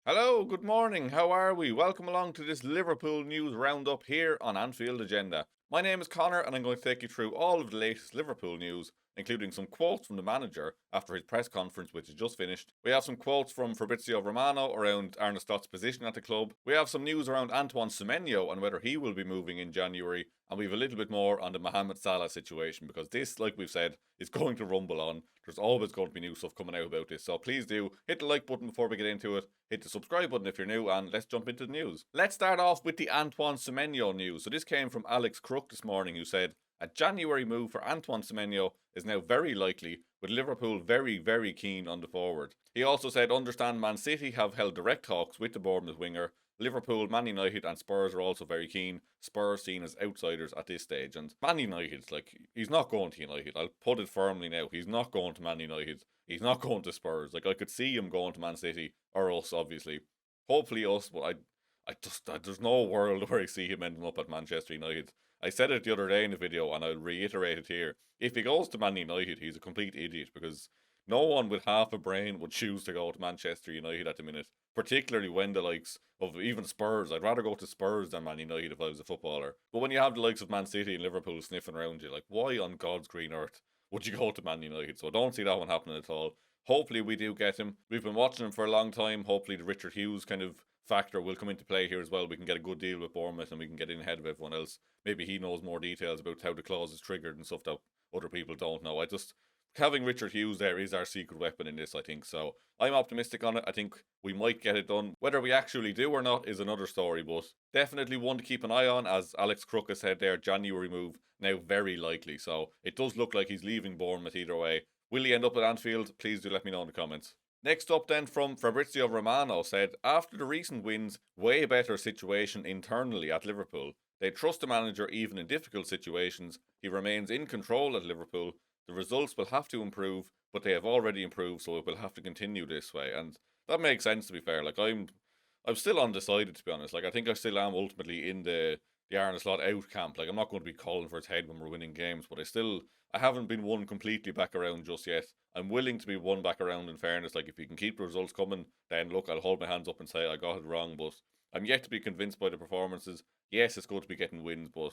Hello, good morning, how are we? Welcome along to this Liverpool news roundup here on Anfield Agenda. My name is Conor and I'm going to take you through all of the latest Liverpool news, including some quotes from the manager after his press conference, which is just finished. We have some quotes from Fabrizio Romano around Arne Slot's position at the club. We have some news around Antoine Semenyo and whether he will be moving in January. And we have a little bit more on the Mohamed Salah situation because this, like we've said, is going to rumble on. There's always going to be new stuff coming out about this. So please do hit the like button before we get into it. Hit the subscribe button if you're new, and let's jump into the news. Let's start off with the Antoine Semenyo news. So this came from Alex Crook this morning, who said a January move for Antoine Semenyo is now very likely, with Liverpool very, very keen on the forward. He also said, understand Man City have held direct talks with the Bournemouth winger. Liverpool, Man United and Spurs are also very keen. Spurs seen as outsiders at this stage. And Man United, he's not going to United. I'll put it firmly now. He's not going to Man United. He's not going to Spurs. I could see him going to Man City or us, obviously. Hopefully us, but there's no world where I see him ending up at Manchester United. I said it the other day in the video and I'll reiterate it here. If he goes to Man United, he's a complete idiot because no one with half a brain would choose to go to Manchester United at the minute, particularly when the likes of even Spurs. I'd rather go to Spurs than Man United if I was a footballer. But when you have the likes of Man City and Liverpool sniffing around you, why on God's green earth would you go to Man United? So I don't see that one happening at all. Hopefully we do get him. We've been watching him for a long time. Hopefully the Richard Hughes kind of factor will come into play here as well. We can get a good deal with Bournemouth and we can get in ahead of everyone else. Maybe he knows more details about how the clause is triggered and stuff that other people don't know. Having Richard Hughes there is our secret weapon in this, I think. So I'm optimistic on it. I think we might get it done. Whether we actually do or not is another story, but definitely one to keep an eye on. As Alex Crook has said there, January move now very likely. So it does look like he's leaving Bournemouth either way. Will he end up at Anfield? Please do let me know in the comments. Next up then from Fabrizio Romano said, after the recent wins, way better situation internally at Liverpool. They trust the manager even in difficult situations. He remains in control at Liverpool. The results will have to improve, but they have already improved, so it will have to continue this way. And that makes sense, to be fair. I'm still undecided, to be honest. I think I still am ultimately in the Arne Slot out camp. I'm not going to be calling for his head when we're winning games, but I haven't been won completely back around just yet. I'm willing to be won back around in fairness. If he can keep the results coming, then look, I'll hold my hands up and say I got it wrong, but I'm yet to be convinced by the performances. Yes, it's good to be getting wins, but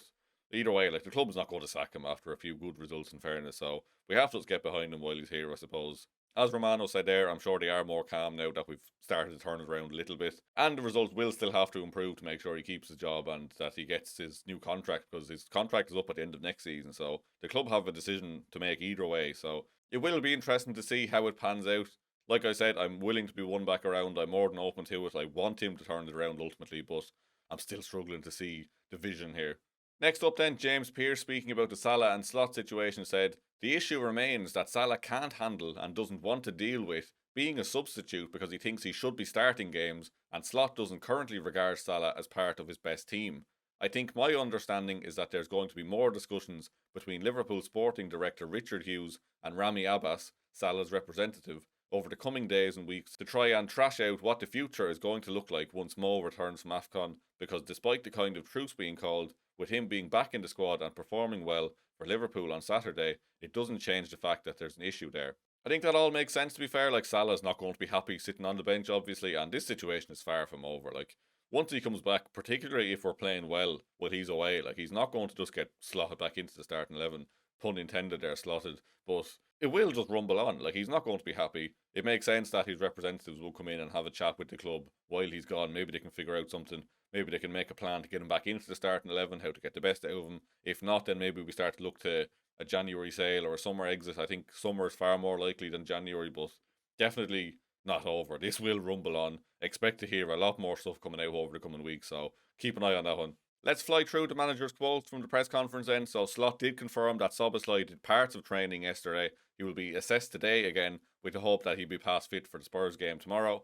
either way, the club is not going to sack him after a few good results in fairness, so we have to just get behind him while he's here, I suppose. As Romano said there, I'm sure they are more calm now that we've started to turn it around a little bit. And the results will still have to improve to make sure he keeps his job and that he gets his new contract, because his contract is up at the end of next season. So the club have a decision to make either way. So it will be interesting to see how it pans out. Like I said, I'm willing to be won back around. I'm more than open to it. I want him to turn it around ultimately, but I'm still struggling to see the vision here. Next up then, James Pearce, speaking about the Salah and Slot situation, said, the issue remains that Salah can't handle and doesn't want to deal with being a substitute because he thinks he should be starting games, and Slot doesn't currently regard Salah as part of his best team. I think my understanding is that there's going to be more discussions between Liverpool sporting director Richard Hughes and Rami Abbas, Salah's representative, over the coming days and weeks to try and trash out what the future is going to look like once Mo returns from AFCON, because despite the kind of truce being called, with him being back in the squad and performing well for Liverpool on Saturday, it doesn't change the fact that there's an issue there. I think that all makes sense, to be fair. Salah's not going to be happy sitting on the bench, obviously, and this situation is far from over. Once he comes back, particularly if we're playing well while he's away, he's not going to just get slotted back into the starting 11, pun intended there, slotted, but it will just rumble on. He's not going to be happy. It makes sense that his representatives will come in and have a chat with the club while he's gone. Maybe they can figure out something. Maybe they can make a plan to get him back into the starting 11, how to get the best out of him. If not, then maybe we start to look to a January sale or a summer exit. I think summer is far more likely than January, but definitely not over. This will rumble on. Expect to hear a lot more stuff coming out over the coming weeks, so keep an eye on that one. Let's fly through the manager's quotes from the press conference then. So Slot did confirm that Szoboszlai did parts of training yesterday. He will be assessed today again with the hope that he'll be past fit for the Spurs game tomorrow.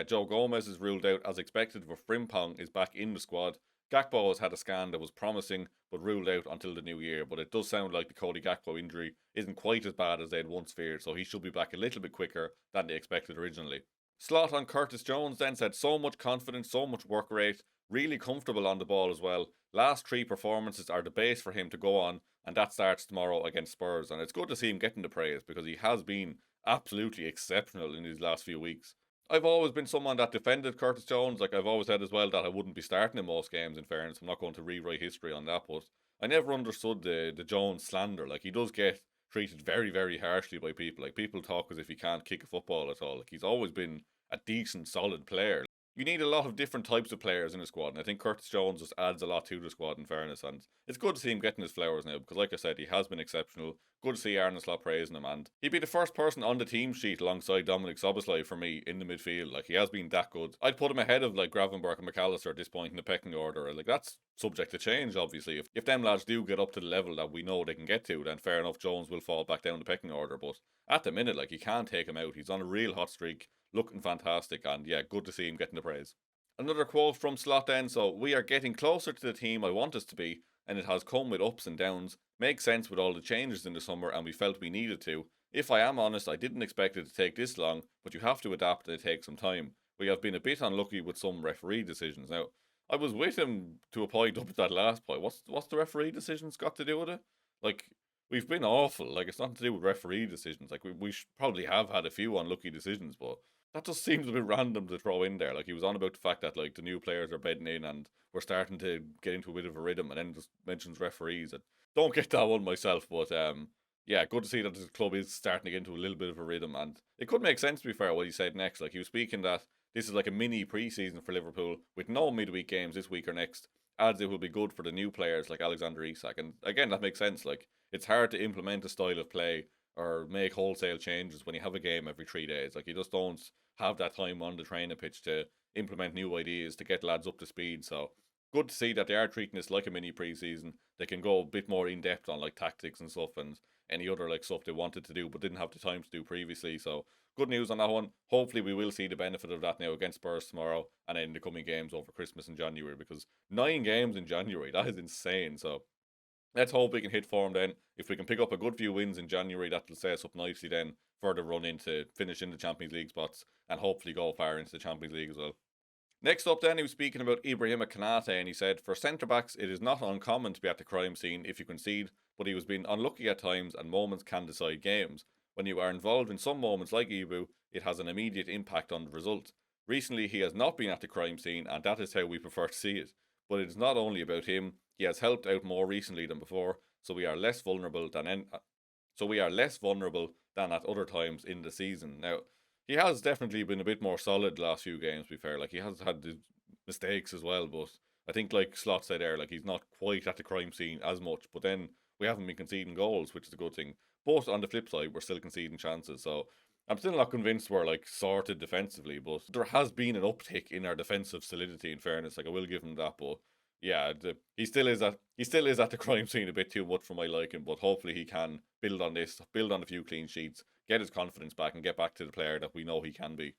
Joe Gomez is ruled out as expected, but Frimpong is back in the squad. Gakpo has had a scan that was promising, but ruled out until the new year. But it does sound like the Cody Gakpo injury isn't quite as bad as they'd once feared, so he should be back a little bit quicker than they expected originally. Slot on Curtis Jones then said, so much confidence, so much work rate, really comfortable on the ball as well. Last three performances are the base for him to go on, and that starts tomorrow against Spurs. And it's good to see him getting the praise because he has been absolutely exceptional in these last few weeks. I've always been someone that defended Curtis Jones. Like, I've always said as well that I wouldn't be starting in most games, in fairness. I'm not going to rewrite history on that, but I never understood the Jones slander. Like, he does get treated very, very harshly by people. Like, people talk as if he can't kick a football at all. Like, he's always been a decent, solid player. You need a lot of different types of players in a squad, and I think Curtis Jones just adds a lot to the squad, in fairness. And it's good to see him getting his flowers now, because like I said, he has been exceptional. Good to see Arne Slot praising him, and he'd be the first person on the team sheet alongside Dominic Szoboszlai for me in the midfield. Like, he has been that good. I'd put him ahead of like Gravenberch and McAllister at this point in the pecking order. Like, that's subject to change, obviously. If them lads do get up to the level that we know they can get to, then fair enough, Jones will fall back down the pecking order. But at the minute, like, you can't take him out. He's on a real hot streak, looking fantastic, and yeah, good to see him getting the praise. Another quote from Slot then. So, we are getting closer to the team I want us to be, and it has come with ups and downs. Makes sense with all the changes in the summer, and we felt we needed to. If I am honest, I didn't expect it to take this long, but you have to adapt and it takes some time. We have been a bit unlucky with some referee decisions. Now, I was with him to a point up at that last point. What's the referee decisions got to do with it? Like, we've been awful. Like, it's nothing to do with referee decisions. Like, we probably have had a few unlucky decisions, but that just seems a bit random to throw in there. Like, he was on about the fact that like the new players are bedding in and we're starting to get into a bit of a rhythm, and then just mentions referees. I don't get that one myself, but yeah, good to see that the club is starting to get into a little bit of a rhythm, and it could make sense to be fair what he said next. Like, he was speaking that this is like a mini pre-season for Liverpool with no midweek games this week or next. Adds it will be good for the new players like Alexander Isak, and again that makes sense. Like, it's hard to implement a style of play or make wholesale changes when you have a game every 3 days. Like, you just don't have that time on the training pitch to implement new ideas to get lads up to speed. So good to see that they are treating this like a mini preseason. They can go a bit more in depth on like tactics and stuff and any other like stuff they wanted to do but didn't have the time to do previously. So good news on that one. Hopefully we will see the benefit of that now against Spurs tomorrow and then in the coming games over Christmas and January, because 9 games in January, that is insane. So let's hope we can hit form then. If we can pick up a good few wins in January, that'll set us up nicely then for the run into finishing the Champions League spots and hopefully go far into the Champions League as well. Next up then, he was speaking about Ibrahima Konate, and he said, for centre-backs, it is not uncommon to be at the crime scene if you concede, but he was being unlucky at times and moments can decide games. When you are involved in some moments like Ibu, it has an immediate impact on the result. Recently, he has not been at the crime scene, and that is how we prefer to see it. But it is not only about him. He has helped out more recently than before, so we are less vulnerable than at other times in the season. Now, he has definitely been a bit more solid the last few games, to be fair. Like, he has had the mistakes as well, but I think like Slot said there, like, he's not quite at the crime scene as much. But then we haven't been conceding goals, which is a good thing. But on the flip side, we're still conceding chances. So I'm still not convinced we're like sorted defensively, but there has been an uptick in our defensive solidity. In fairness, like, I will give him that, but yeah, he still is at the crime scene a bit too much for my liking. But hopefully he can build on this, build on a few clean sheets, get his confidence back, and get back to the player that we know he can be.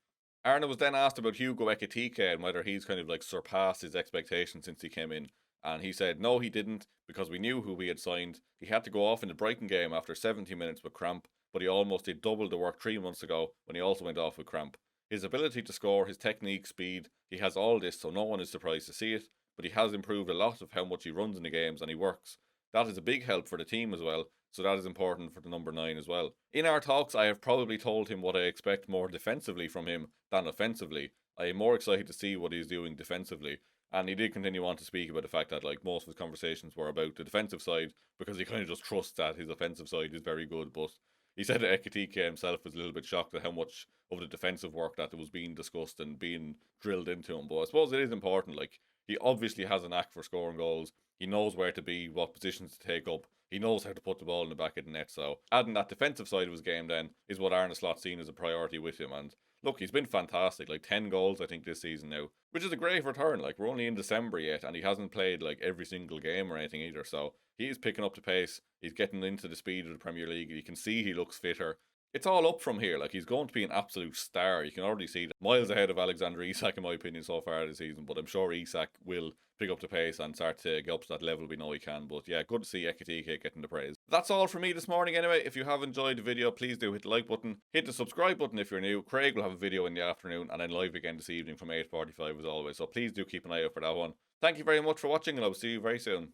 Arne was then asked about Hugo Ekitike and whether he's kind of like surpassed his expectations since he came in. And he said, no, he didn't, because we knew who we had signed. He had to go off in the Brighton game after 70 minutes with cramp, but he almost did double the work 3 months ago when he also went off with cramp. His ability to score, his technique, speed, he has all this, so no one is surprised to see it, but he has improved a lot of how much he runs in the games and he works. That is a big help for the team as well, so that is important for the number 9 as well. In our talks, I have probably told him what I expect more defensively from him than offensively. I am more excited to see what he's doing defensively. And he did continue on to speak about the fact that like most of his conversations were about the defensive side, because he kind of just trusts that his offensive side is very good. But he said that Ekitike himself was a little bit shocked at how much of the defensive work that was being discussed and being drilled into him. But I suppose it is important. Like, he obviously has a knack for scoring goals. He knows where to be, what positions to take up. He knows how to put the ball in the back of the net. So adding that defensive side of his game then is what Arne Slot's seen as a priority with him. And look, he's been fantastic. Like 10 goals, I think, this season now, which is a great return. Like, we're only in December yet, and he hasn't played like every single game or anything either. So he is picking up the pace. He's getting into the speed of the Premier League. You can see he looks fitter. It's all up from here. Like, he's going to be an absolute star. You can already see that. Miles ahead of Alexander Isak, in my opinion, so far this season. But I'm sure Isak will pick up the pace and start to get up to that level we know he can. But yeah, good to see Ekitike getting the praise. That's all from me this morning anyway. If you have enjoyed the video, please do hit the like button. Hit the subscribe button if you're new. Craig will have a video in the afternoon and then live again this evening from 8:45 as always. So please do keep an eye out for that one. Thank you very much for watching, and I will see you very soon.